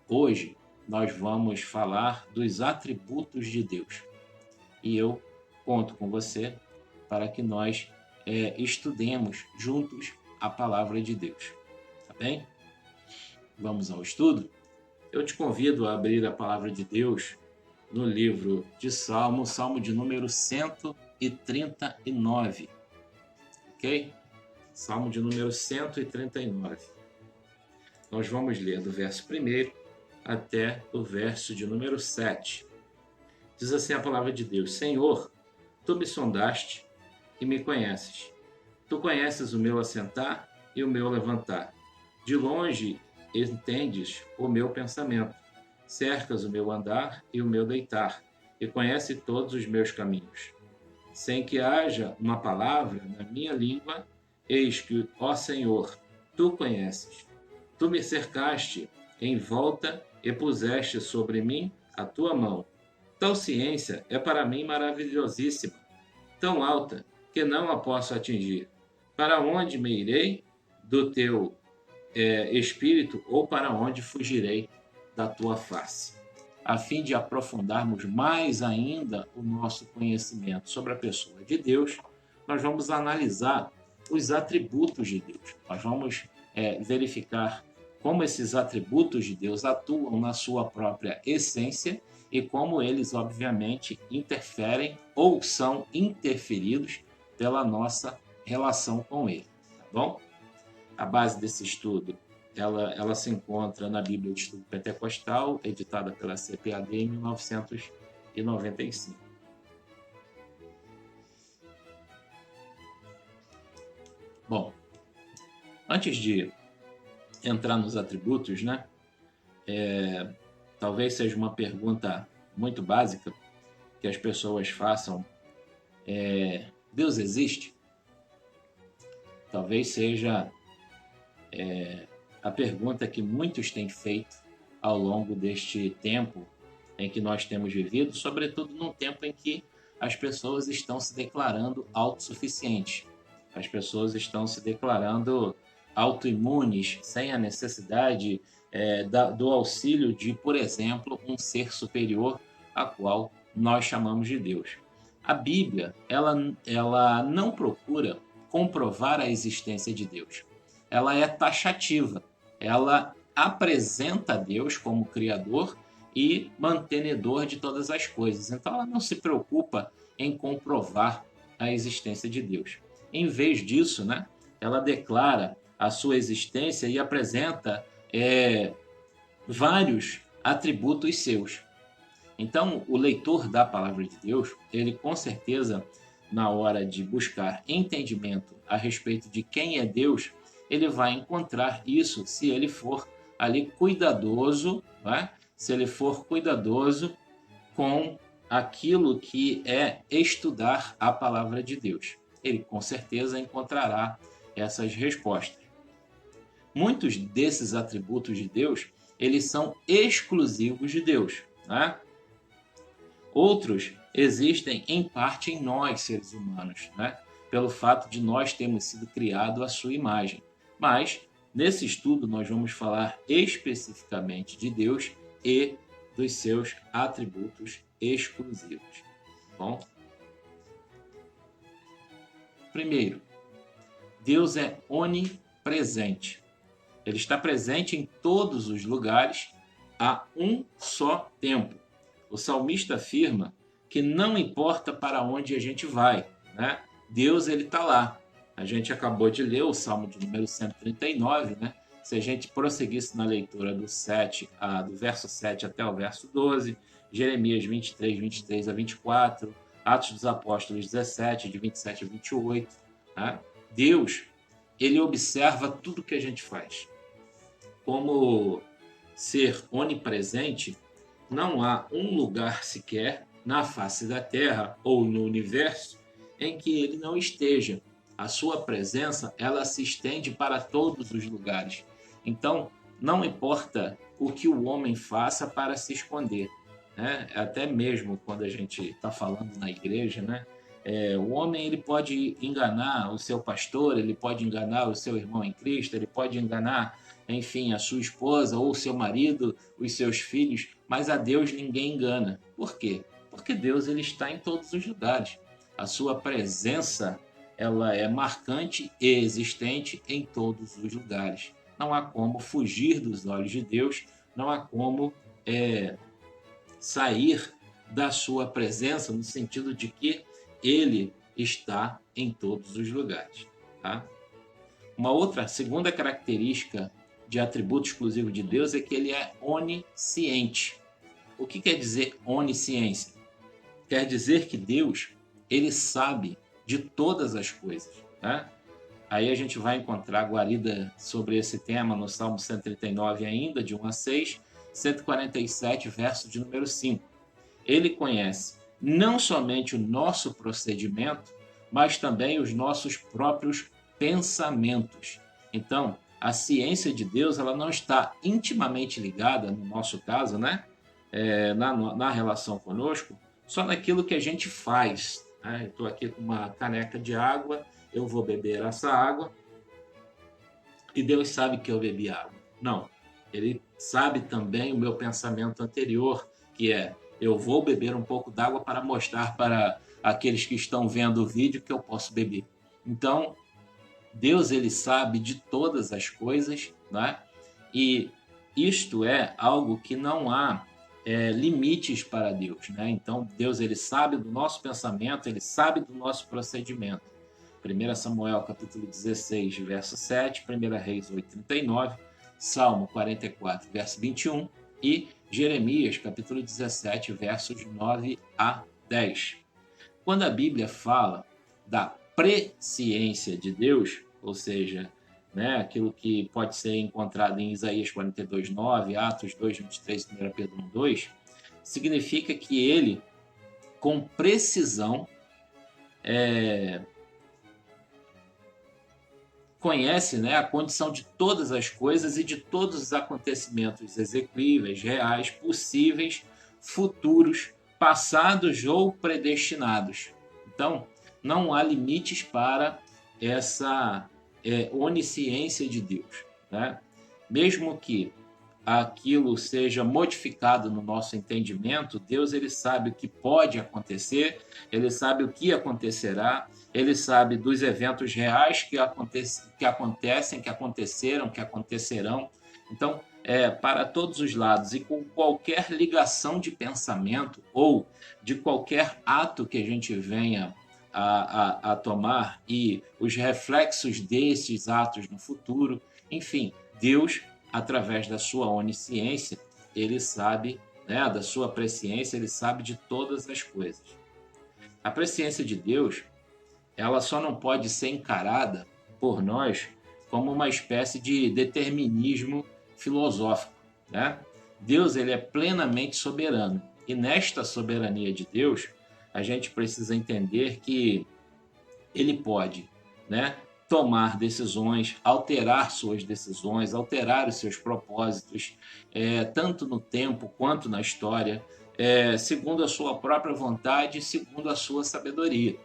Hoje nós vamos falar dos atributos de Deus. E eu conto com você para que nós estudemos juntos a palavra de Deus. Tá bem? Vamos ao estudo? Eu te convido a abrir a palavra de Deus no livro de Salmo, Salmo de número 139. Ok? Salmo de número 139. Nós vamos ler do verso 1 até o verso de número 7. Diz assim a palavra de Deus: Senhor, tu me sondaste e me conheces. Tu conheces o meu assentar e o meu levantar. De longe entendes o meu pensamento. Cercas o meu andar e o meu deitar, e conhece todos os meus caminhos. Sem que haja uma palavra na minha língua, eis que, ó Senhor, tu conheces. Tu me cercaste em volta e puseste sobre mim a tua mão. Tal ciência é para mim maravilhosíssima, tão alta que não a posso atingir. Para onde me irei do teu espírito, ou para onde fugirei da tua face? A fim de aprofundarmos mais ainda o nosso conhecimento sobre a pessoa de Deus, nós vamos analisar os atributos de Deus. Nós vamos verificar como esses atributos de Deus atuam na sua própria essência e como eles, obviamente, interferem ou são interferidos pela nossa relação com ele. Tá bom? A base desse estudo ela se encontra na Bíblia de Estudo Pentecostal, editada pela CPAD em 1995. Bom, antes de entrar nos atributos, né? Talvez seja uma pergunta muito básica que as pessoas façam. Deus existe? Talvez seja a pergunta que muitos têm feito ao longo deste tempo em que nós temos vivido, sobretudo num tempo em que as pessoas estão se declarando autossuficientes. As pessoas estão se declarando autoimunes, sem a necessidade do auxílio de, por exemplo, um ser superior, a qual nós chamamos de Deus. A Bíblia, ela não procura comprovar a existência de Deus. Ela é taxativa. Ela apresenta Deus como Criador e mantenedor de todas as coisas. Então, ela não se preocupa em comprovar a existência de Deus. Em vez disso, né, ela declara a sua existência e apresenta vários atributos seus. Então, o leitor da palavra de Deus, ele com certeza, na hora de buscar entendimento a respeito de quem é Deus, ele vai encontrar isso se ele for ali cuidadoso, né? Se ele for cuidadoso com aquilo que é estudar a palavra de Deus. Ele com certeza encontrará essas respostas. Muitos desses atributos de Deus, eles são exclusivos de Deus, né? Outros existem em parte em nós, seres humanos, né? Pelo fato de nós termos sido criados à sua imagem. Mas, nesse estudo, nós vamos falar especificamente de Deus e dos seus atributos exclusivos. Bom? Primeiro, Deus é onipresente. Ele está presente em todos os lugares a um só tempo. O salmista afirma que não importa para onde a gente vai, né? Deus está lá. A gente acabou de ler o Salmo de número 139, né? Se a gente prosseguisse na leitura do verso 7 até o verso 12, Jeremias 23 a 24, Atos dos Apóstolos 17, de 27 a 28, né? Deus, ele observa tudo que a gente faz. Como ser onipresente, não há um lugar sequer na face da Terra ou no universo em que ele não esteja. A sua presença, ela se estende para todos os lugares. Então, não importa o que o homem faça para se esconder, né? Até mesmo quando a gente está falando na igreja, né? O homem ele pode enganar o seu pastor, ele pode enganar o seu irmão em Cristo, ele pode enganar, enfim, a sua esposa ou o seu marido, os seus filhos, mas a Deus ninguém engana. Por quê? Porque Deus ele está em todos os lugares. A sua presença ela é marcante e existente em todos os lugares. Não há como fugir dos olhos de Deus, não há como sair da sua presença, no sentido de que ele está em todos os lugares. Tá? Uma outra, segunda característica de atributo exclusivo de Deus é que ele é onisciente. O que quer dizer onisciência? Quer dizer que Deus, ele sabe de todas as coisas. Tá? Aí a gente vai encontrar guarida sobre esse tema no Salmo 139 ainda, de 1 a 6, 147, verso de número 5. Ele conhece não somente o nosso procedimento, mas também os nossos próprios pensamentos. Então, a ciência de Deus ela não está intimamente ligada, no nosso caso, né? Na relação conosco, só naquilo que a gente faz. Né? Eu estou aqui com uma caneca de água, eu vou beber essa água e Deus sabe que eu bebi água. Não, ele sabe também o meu pensamento anterior, que é: eu vou beber um pouco d'água para mostrar para aqueles que estão vendo o vídeo que eu posso beber. Então, Deus ele sabe de todas as coisas, né? E isto é algo que não há limites para Deus, né? Então, Deus ele sabe do nosso pensamento, ele sabe do nosso procedimento. 1 Samuel capítulo 16, verso 7, 1 Reis 8, 39, Salmo 44, verso 21 e Jeremias capítulo 17, versos 9 a 10. Quando a Bíblia fala da presciência de Deus, ou seja, né, aquilo que pode ser encontrado em Isaías 42, 9, Atos 2, 23 e 1 Pedro 1, 2, significa que ele, com precisão, conhece, né, a condição de todas as coisas e de todos os acontecimentos execuíveis, reais, possíveis, futuros, passados ou predestinados. Então, não há limites para essa onisciência de Deus. Né? Mesmo que aquilo seja modificado no nosso entendimento, Deus ele sabe o que pode acontecer, ele sabe o que acontecerá, ele sabe dos eventos reais que acontecem, que aconteceram, que acontecerão. Então, para todos os lados e com qualquer ligação de pensamento ou de qualquer ato que a gente venha a tomar e os reflexos desses atos no futuro, enfim, Deus, através da sua onisciência, ele sabe, né, da sua presciência, ele sabe de todas as coisas. A presciência de Deus, ela só não pode ser encarada por nós como uma espécie de determinismo filosófico, né? Deus ele é plenamente soberano e nesta soberania de Deus a gente precisa entender que ele pode, né, tomar decisões, alterar suas decisões, alterar os seus propósitos, tanto no tempo quanto na história, segundo a sua própria vontade, segundo a sua sabedoria.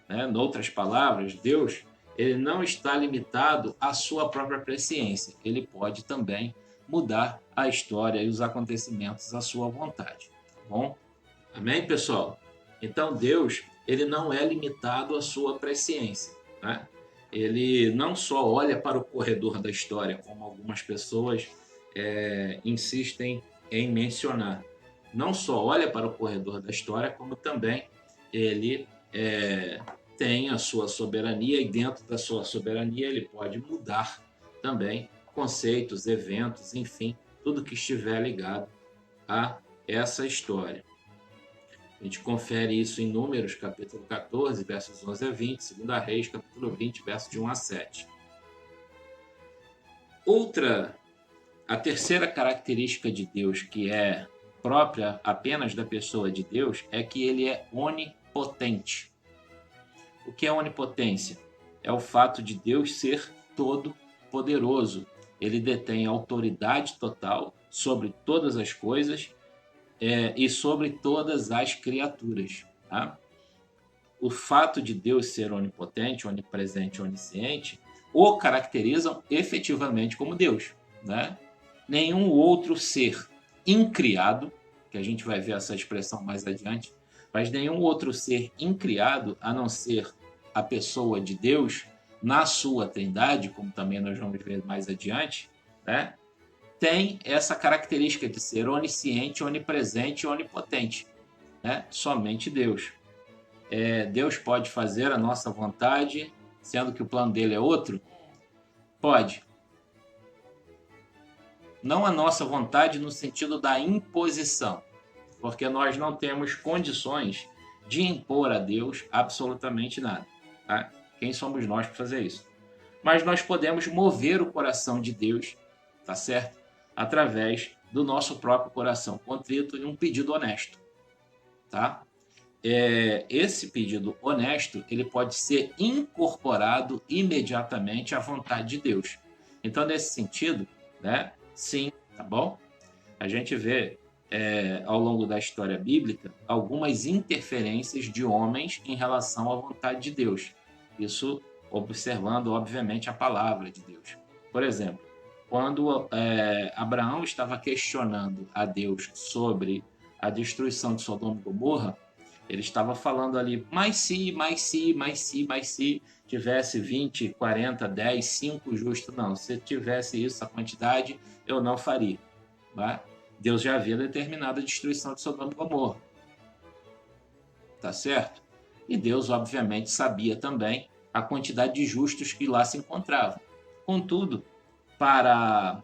Né? Em outras palavras, Deus ele não está limitado à sua própria presciência. Ele pode também mudar a história e os acontecimentos à sua vontade. Tá bom? Amém, pessoal? Então, Deus ele não é limitado à sua presciência. Né? Ele não só olha para o corredor da história, como algumas pessoas insistem em mencionar. Não só olha para o corredor da história, como também ele tem a sua soberania e dentro da sua soberania ele pode mudar também conceitos, eventos, enfim, tudo que estiver ligado a essa história. A gente confere isso em Números, capítulo 14, versos 11 a 20, 2 Reis, capítulo 20, versos de 1 a 7. A terceira característica de Deus, que é própria apenas da pessoa de Deus, é que ele é onipotente. O que é onipotência? É o fato de Deus ser todo-poderoso. Ele detém autoridade total sobre todas as coisas e sobre todas as criaturas. Tá? o fato de Deus ser onipotente, onipresente, onisciente, o caracterizam efetivamente como Deus, né? Nenhum outro ser incriado, que a gente vai ver essa expressão mais adiante, mas nenhum outro ser incriado, a não ser a pessoa de Deus, na sua trindade, como também nós vamos ver mais adiante, né? Tem essa característica de ser onisciente, onipresente e onipotente, né? Somente Deus. Deus pode fazer a nossa vontade, sendo que o plano dele é outro? Pode. Não a nossa vontade no sentido da imposição, porque nós não temos condições de impor a Deus absolutamente nada. Tá? Quem somos nós para fazer isso? Mas nós podemos mover o coração de Deus, tá certo? Através do nosso próprio coração contrito e um pedido honesto, tá? Esse pedido honesto, ele pode ser incorporado imediatamente à vontade de Deus. Então, nesse sentido, né? Sim, tá bom? A gente vê ao longo da história bíblica algumas interferências de homens em relação à vontade de Deus. Isso observando, obviamente, a palavra de Deus. Por exemplo, quando Abraão estava questionando a Deus sobre a destruição de Sodoma e Gomorra, ele estava falando ali, mas se tivesse 20, 40, 10, 5 justos, não, se tivesse isso, a quantidade, eu não faria. Tá? Deus já havia determinado a destruição de Sodoma e Gomorra. Tá certo? E Deus, obviamente, sabia também a quantidade de justos que lá se encontravam. Contudo, para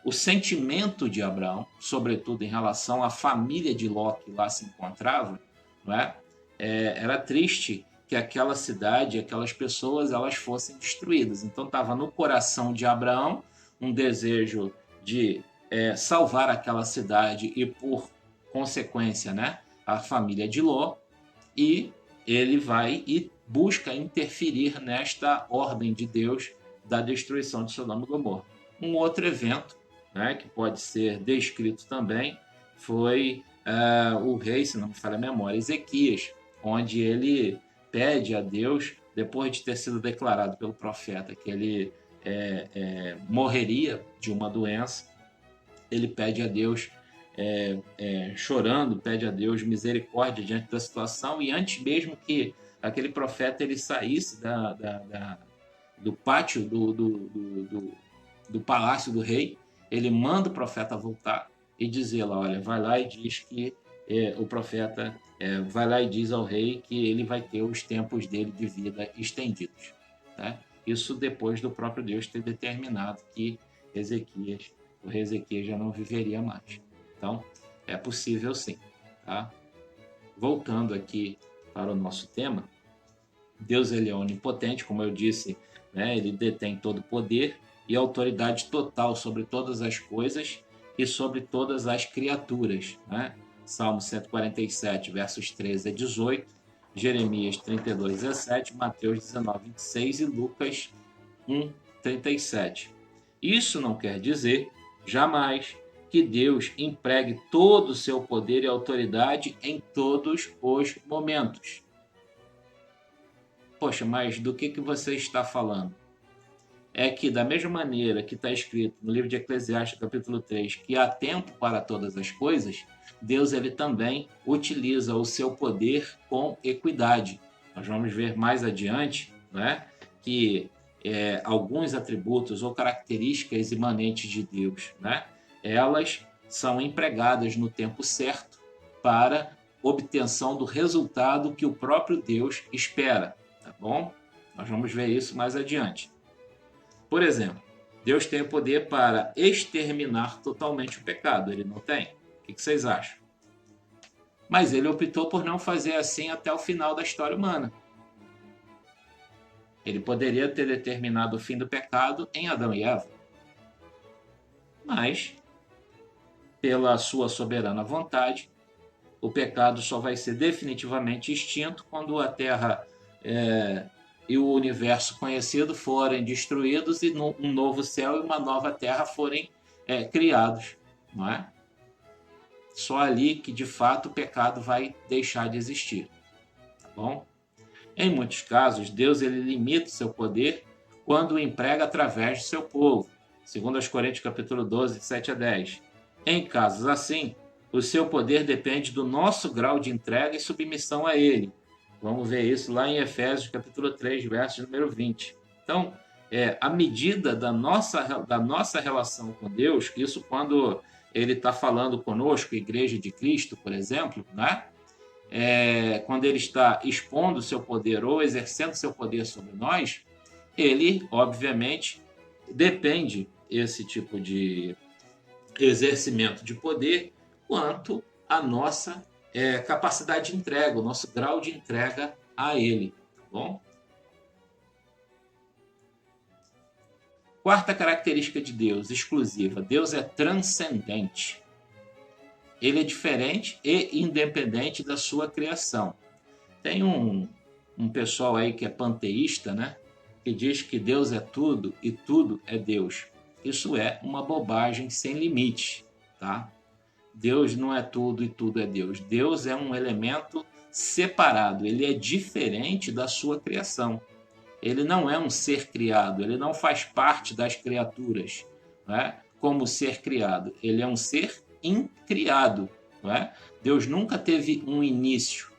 o sentimento de Abraão, sobretudo em relação à família de Ló que lá se encontrava, não é? Era triste que aquela cidade, aquelas pessoas, elas fossem destruídas. Então estava no coração de Abraão um desejo de salvar aquela cidade e, por consequência, né, a família de Ló, e ele vai e busca interferir nesta ordem de Deus da destruição de Sodoma e Gomorra. Um outro evento, né, que pode ser descrito também, foi o rei, se não me falha a memória, Ezequias, onde ele pede a Deus, depois de ter sido declarado pelo profeta que ele morreria de uma doença, ele pede a Deus, chorando, pede a Deus misericórdia diante da situação, e antes mesmo que aquele profeta ele saísse do pátio do palácio do rei, ele manda o profeta voltar e dizer lá, olha, vai lá e diz que o profeta vai lá e diz ao rei que ele vai ter os tempos dele de vida estendidos. Né? Isso depois do próprio Deus ter determinado que o rei Ezequias já não viveria mais. Então, é possível sim. Tá? Voltando aqui para o nosso tema, Deus ele é onipotente, como eu disse, né? Ele detém todo o poder e autoridade total sobre todas as coisas e sobre todas as criaturas. Né? Salmo 147, versos 13 a 18, Jeremias 32, 17, Mateus 19, 26 e Lucas 1, 37. Isso não quer dizer, jamais, que Deus empregue todo o seu poder e autoridade em todos os momentos. Poxa, mas do que você está falando? É que, da mesma maneira que está escrito no livro de Eclesiastes, capítulo 3, que há tempo para todas as coisas, Deus ele também utiliza o seu poder com equidade. Nós vamos ver mais adiante, né, que alguns atributos ou características imanentes de Deus, né, elas são empregadas no tempo certo para obtenção do resultado que o próprio Deus espera. Tá bom? Nós vamos ver isso mais adiante. Por exemplo, Deus tem o poder para exterminar totalmente o pecado. Ele não tem? O que vocês acham? Mas ele optou por não fazer assim até o final da história humana. Ele poderia ter determinado o fim do pecado em Adão e Eva. Mas, pela sua soberana vontade, o pecado só vai ser definitivamente extinto quando a Terra e o universo conhecido forem destruídos e um novo céu e uma nova terra forem criados, não é? Só ali que de fato o pecado vai deixar de existir, tá bom? Em muitos casos, Deus ele limita o seu poder quando o emprega através do seu povo, segundo aos Coríntios capítulo 12, de 7 a 10. Em casos assim, o seu poder depende do nosso grau de entrega e submissão a ele. Vamos ver isso lá em Efésios capítulo 3, verso número 20. Então, a medida da nossa relação com Deus, isso quando ele está falando conosco, Igreja de Cristo, por exemplo, né? Quando ele está expondo o seu poder ou exercendo seu poder sobre nós, ele, obviamente, depende esse tipo de exercimento de poder quanto a nossa capacidade de entrega, o nosso grau de entrega a ele, tá bom? Quarta característica de Deus, exclusiva. Deus é transcendente. Ele é diferente e independente da sua criação. Tem um pessoal aí que é panteísta, né? Que diz que Deus é tudo e tudo é Deus. Isso é uma bobagem sem limite, tá? Deus não é tudo e tudo é Deus. Deus é um elemento separado, ele é diferente da sua criação. Ele não é um ser criado, ele não faz parte das criaturas, né? Como ser criado. Ele é um ser incriado, né? Deus nunca teve um início,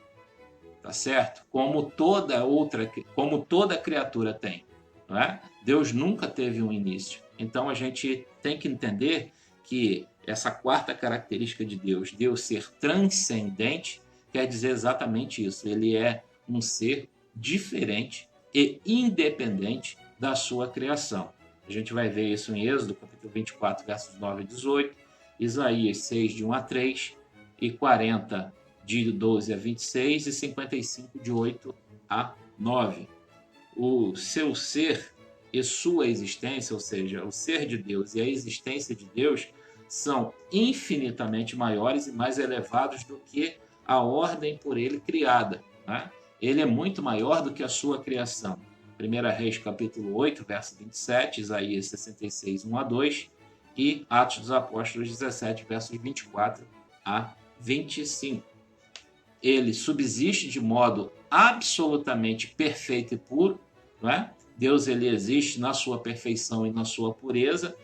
tá certo? Como toda criatura tem, né? Deus nunca teve um início. Então a gente tem que entender que essa quarta característica de Deus, Deus ser transcendente, quer dizer exatamente isso. Ele é um ser diferente e independente da sua criação. A gente vai ver isso em Êxodo, capítulo 24, versos 9 a 18, Isaías 6, de 1 a 3, e 40, de 12 a 26, e 55, de 8 a 9. O seu ser e sua existência, ou seja, o ser de Deus e a existência de Deus, são infinitamente maiores e mais elevados do que a ordem por ele criada, né? Ele é muito maior do que a sua criação. 1 Reis, capítulo 8, verso 27, Isaías 66, 1 a 2, e Atos dos Apóstolos 17, versos 24 a 25. Ele subsiste de modo absolutamente perfeito e puro, não é? Deus ele existe na sua perfeição e na sua pureza,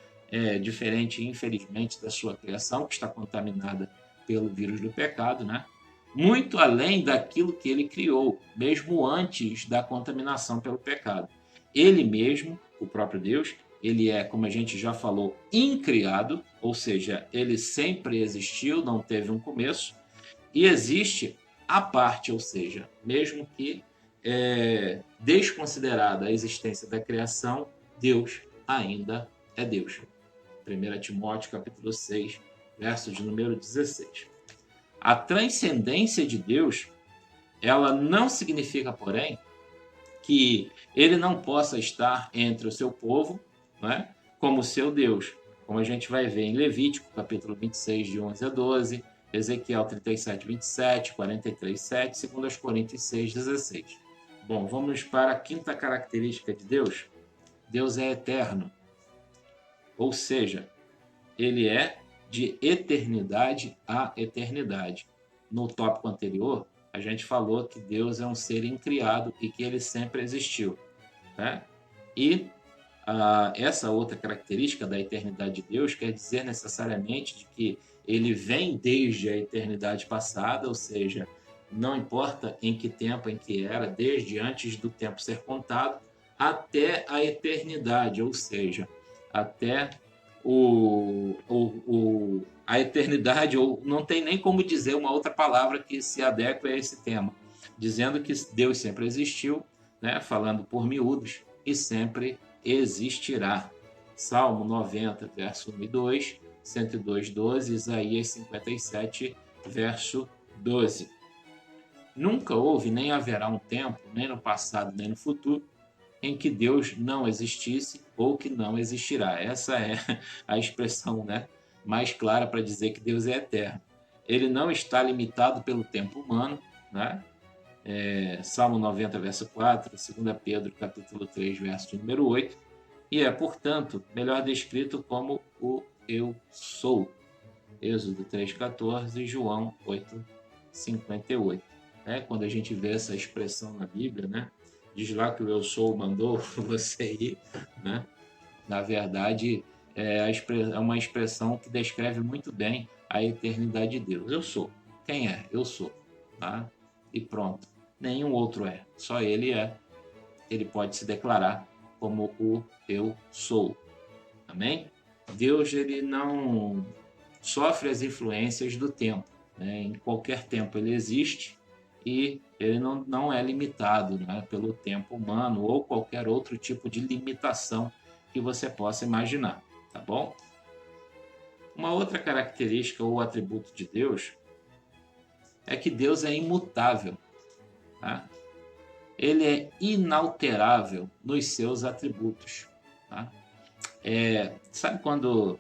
diferente, infelizmente, da sua criação, que está contaminada pelo vírus do pecado, né? Muito além daquilo que ele criou, mesmo antes da contaminação pelo pecado. Ele mesmo, o próprio Deus, ele é, como a gente já falou, incriado, ou seja, ele sempre existiu, não teve um começo, e existe à parte, ou seja, mesmo que desconsiderada a existência da criação, Deus ainda é Deus. 1 Timóteo capítulo 6, verso de número 16. A transcendência de Deus, ela não significa, porém, que ele não possa estar entre o seu povo, né, como seu Deus, como a gente vai ver em Levítico, capítulo 26, de 11 a 12, Ezequiel 37, 27, 43, 7, 2 Coríntios 6, 16. Bom, vamos para a quinta característica de Deus. Deus é eterno, ou seja, ele é de eternidade a eternidade. No tópico anterior, a gente falou que Deus é um ser incriado e que ele sempre existiu, né? E essa outra característica da eternidade de Deus quer dizer necessariamente de que ele vem desde a eternidade passada, ou seja, não importa em que tempo em que era, desde antes do tempo ser contado, até a eternidade, ou seja, até a eternidade, ou não tem nem como dizer uma outra palavra que se adeque a esse tema, dizendo que Deus sempre existiu, né, falando por miúdos, e sempre existirá. Salmo 90, verso 1 e 2, 102, 12, Isaías 57, verso 12. Nunca houve nem haverá um tempo, nem no passado, nem no futuro, em que Deus não existisse ou que não existirá. Essa é a expressão, né, mais clara para dizer que Deus é eterno. Ele não está limitado pelo tempo humano, né? Salmo 90, verso 4, 2 Pedro, capítulo 3, verso número 8, e é, portanto, melhor descrito como o Eu Sou. Êxodo 3, 14 e João 8, 58. né? Quando a gente vê essa expressão na Bíblia, né? Diz lá que o eu sou mandou você ir, né? Na verdade, é uma expressão que descreve muito bem a eternidade de Deus. Eu sou. Quem é? Eu sou. Tá? E pronto. Nenhum outro é. Só ele é. Ele pode se declarar como o eu sou. Amém? Deus, ele não sofre as influências do tempo, né? Em qualquer tempo ele existe e ele não é limitado, né, pelo tempo humano ou qualquer outro tipo de limitação que você possa imaginar, tá bom? Uma outra característica ou atributo de Deus é que Deus é imutável, tá? Ele é inalterável nos seus atributos, tá? Sabe quando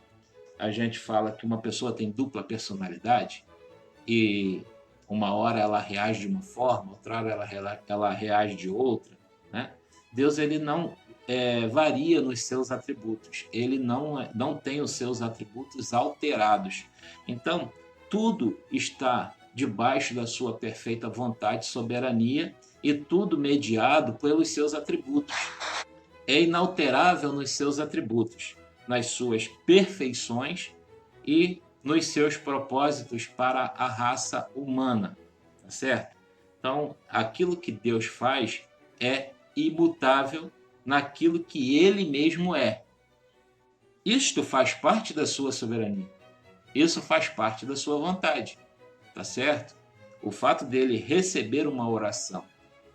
a gente fala que uma pessoa tem dupla personalidade e uma hora ela reage de uma forma, outra hora ela reage de outra, né? Deus, ele não varia nos seus atributos, ele não tem os seus atributos alterados. Então, tudo está debaixo da sua perfeita vontade e soberania e tudo mediado pelos seus atributos. É inalterável nos seus atributos, nas suas perfeições e nos seus propósitos para a raça humana, tá certo? Então, aquilo que Deus faz é imutável naquilo que ele mesmo é. Isto faz parte da sua soberania. Isso faz parte da sua vontade, tá certo? O fato dele receber uma oração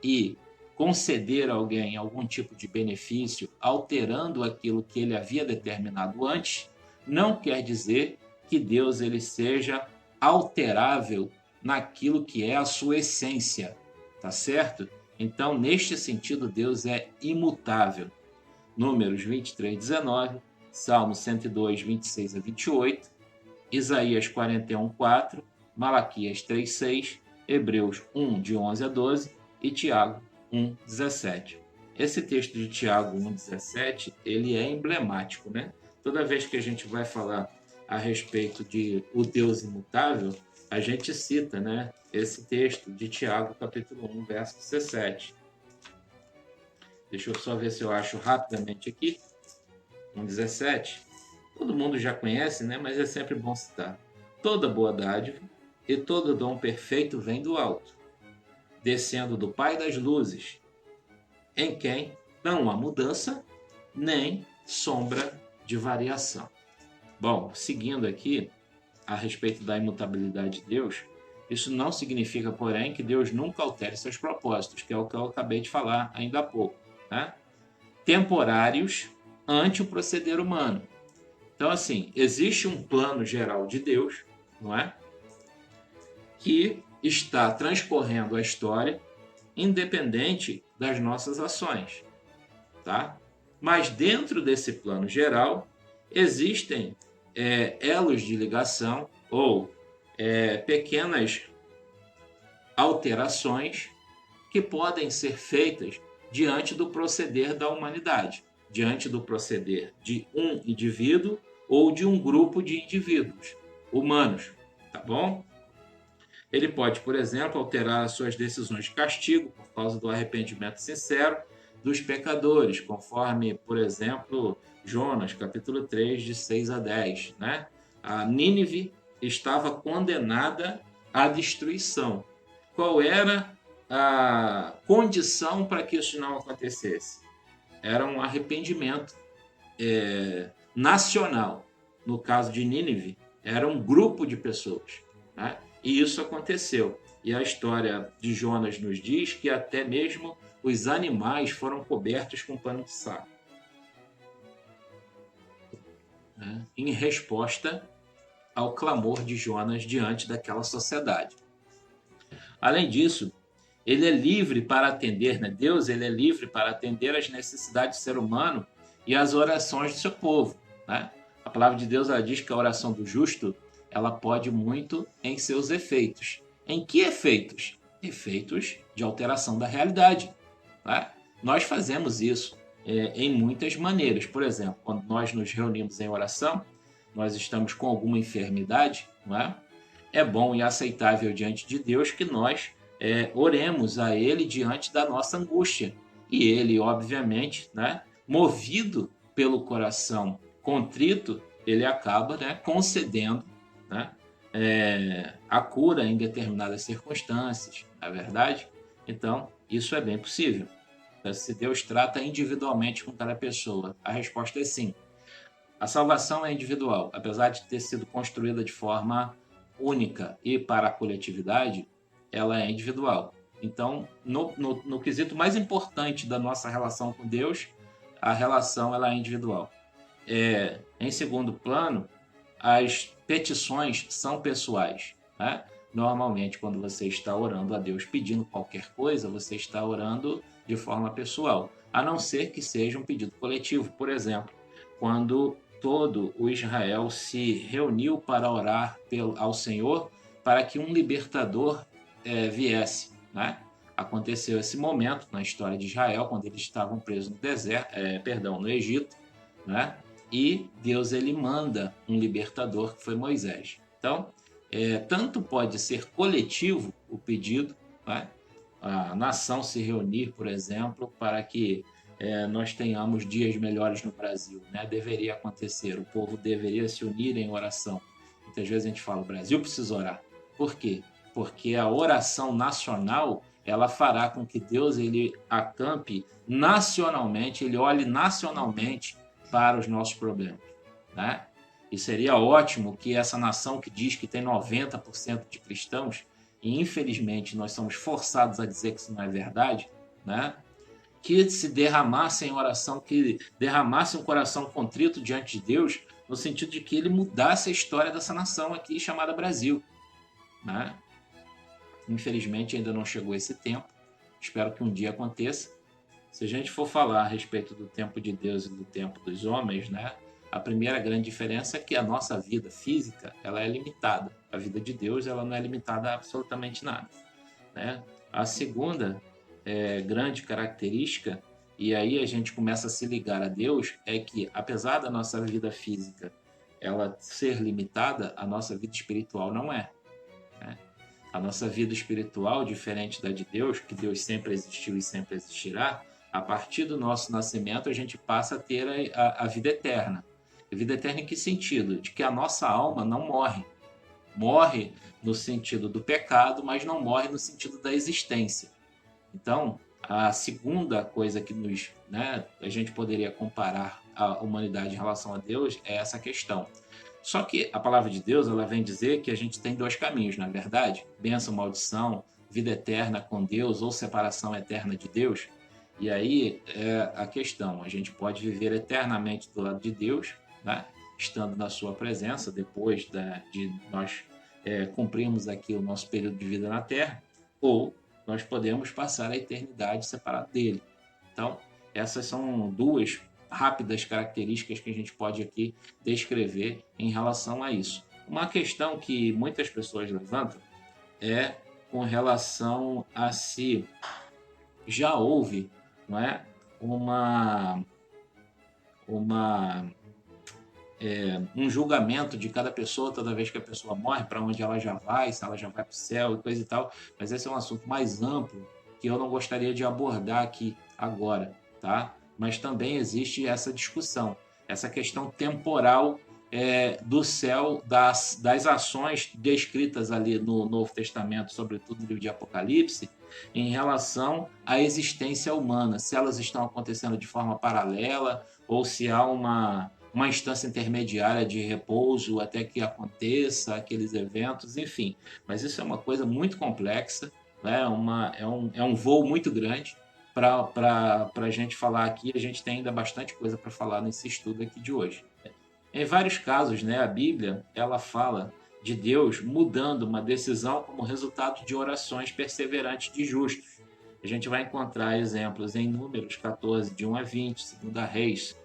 e conceder a alguém algum tipo de benefício, alterando aquilo que ele havia determinado antes, não quer dizer que Deus ele seja alterável naquilo que é a sua essência, tá certo? Então, neste sentido, Deus é imutável. Números 23, 19, Salmo 102, 26 a 28, Isaías 41, 4, Malaquias 3, 6, Hebreus 1, de 11 a 12 e Tiago 1, 17. Esse texto de Tiago 1, 17, ele é emblemático, né? Toda vez que a gente vai falar a respeito de o Deus imutável, a gente cita, né, esse texto de Tiago, capítulo 1, verso 17. Deixa eu só ver se eu acho rapidamente aqui. 1,17. Todo mundo já conhece, né? Mas é sempre bom citar. Toda boa dádiva e todo dom perfeito vem do alto, descendo do Pai das luzes, em quem não há mudança nem sombra de variação. Bom, seguindo aqui a respeito da imutabilidade de Deus, isso não significa, porém, que Deus nunca altere seus propósitos, que é o que eu acabei de falar ainda há pouco, né? Temporários ante o proceder humano. Então, assim, existe um plano geral de Deus, não é? Que está transcorrendo a história independente das nossas ações, tá? Mas dentro desse plano geral existem elos de ligação ou pequenas alterações que podem ser feitas diante do proceder da humanidade, diante do proceder de um indivíduo ou de um grupo de indivíduos humanos, tá bom? Ele pode, por exemplo, alterar as suas decisões de castigo por causa do arrependimento sincero dos pecadores, conforme, por exemplo, Jonas, capítulo 3, de 6 a 10, né? A Nínive estava condenada à destruição. Qual era a condição para que isso não acontecesse? Era um arrependimento nacional. No caso de Nínive, era um grupo de pessoas, né? E isso aconteceu. E a história de Jonas nos diz que até mesmo os animais foram cobertos com pano de saco, né? Em resposta ao clamor de Jonas diante daquela sociedade. Além disso, ele é livre para atender, né? Deus, ele é livre para atender às necessidades do ser humano e às orações do seu povo, né? A palavra de Deus, ela diz que a oração do justo, ela pode muito em seus efeitos. Em que efeitos? Efeitos de alteração da realidade, né? Nós fazemos isso em muitas maneiras. Por exemplo, quando nós nos reunimos em oração, nós estamos com alguma enfermidade, não é? É bom e aceitável diante de Deus que nós oremos a Ele diante da nossa angústia. E Ele, obviamente, né, movido pelo coração contrito, Ele acaba, né, concedendo, né, a cura em determinadas circunstâncias, não é verdade? Então, isso é bem possível. Então, se Deus trata individualmente com cada pessoa, a resposta é sim. A salvação é individual, apesar de ter sido construída de forma única e para a coletividade, ela é individual. Então, no quesito mais importante da nossa relação com Deus, a relação ela é individual. Em segundo plano, as petições são pessoais. Né? Normalmente, quando você está orando a Deus pedindo qualquer coisa, você está orando de forma pessoal, a não ser que seja um pedido coletivo. Por exemplo, quando todo o Israel se reuniu para orar ao Senhor para que um libertador viesse. Né? Aconteceu esse momento na história de Israel, quando eles estavam presos no deserto, no Egito, né? E Deus ele manda um libertador, que foi Moisés. Então, tanto pode ser coletivo o pedido, né? A nação se reunir, por exemplo, para que nós tenhamos dias melhores no Brasil, né? Deveria acontecer, o povo deveria se unir em oração. Muitas vezes a gente fala, o Brasil precisa orar. Por quê? Porque a oração nacional, ela fará com que Deus ele acampe nacionalmente, ele olhe nacionalmente para os nossos problemas, né? E seria ótimo que essa nação que diz que tem 90% de cristãos, e infelizmente nós somos forçados a dizer que isso não é verdade, né? Que se derramasse em oração, que derramasse um coração contrito diante de Deus, no sentido de que ele mudasse a história dessa nação aqui chamada Brasil, né? Infelizmente ainda não chegou esse tempo, espero que um dia aconteça. Se a gente for falar a respeito do tempo de Deus e do tempo dos homens, né? A primeira grande diferença é que a nossa vida física ela é limitada. A vida de Deus ela não é limitada a absolutamente nada, né? A segunda grande característica, e aí a gente começa a se ligar a Deus, é que apesar da nossa vida física ela ser limitada, a nossa vida espiritual não é. Né? A nossa vida espiritual, diferente da de Deus, que Deus sempre existiu e sempre existirá, a partir do nosso nascimento a gente passa a ter a vida eterna. A vida eterna em que sentido? De que a nossa alma não morre. Morre no sentido do pecado, mas não morre no sentido da existência. Então, a segunda coisa que a gente poderia comparar a humanidade em relação a Deus é essa questão. Só que a palavra de Deus ela vem dizer que a gente tem dois caminhos, na verdade? Bênção, maldição, vida eterna com Deus ou separação eterna de Deus. E aí é a questão, a gente pode viver eternamente do lado de Deus, né? Estando na sua presença, depois de nós cumprirmos aqui o nosso período de vida na Terra, ou nós podemos passar a eternidade separado dele. Então, essas são duas rápidas características que a gente pode aqui descrever em relação a isso. Uma questão que muitas pessoas levantam é com relação a se já houve, não é, um julgamento de cada pessoa toda vez que a pessoa morre, para onde ela já vai, se ela já vai para o céu e coisa e tal. Mas esse é um assunto mais amplo que eu não gostaria de abordar aqui agora, tá? Mas também existe essa discussão, essa questão temporal do céu, das ações descritas ali no Novo Testamento, sobretudo no livro de Apocalipse, em relação à existência humana, se elas estão acontecendo de forma paralela ou se há uma instância intermediária de repouso até que aconteça aqueles eventos, enfim. Mas isso é uma coisa muito complexa, né? É um voo muito grande para a gente falar aqui. A gente tem ainda bastante coisa para falar nesse estudo aqui de hoje. Em vários casos, né, a Bíblia ela fala de Deus mudando uma decisão como resultado de orações perseverantes de justos. A gente vai encontrar exemplos em Números 14, de 1 a 20, 2 Reis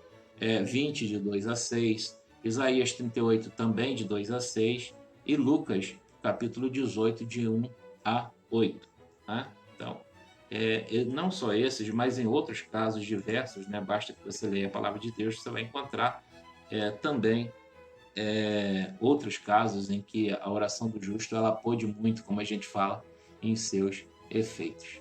20, de 2 a 6, Isaías 38, também de 2 a 6, e Lucas, capítulo 18, de 1 a 8. Né? Então, não só esses, mas em outros casos diversos, né? Basta que você leia a palavra de Deus, você vai encontrar também outros casos em que a oração do justo ela pôde muito, como a gente fala, em seus efeitos.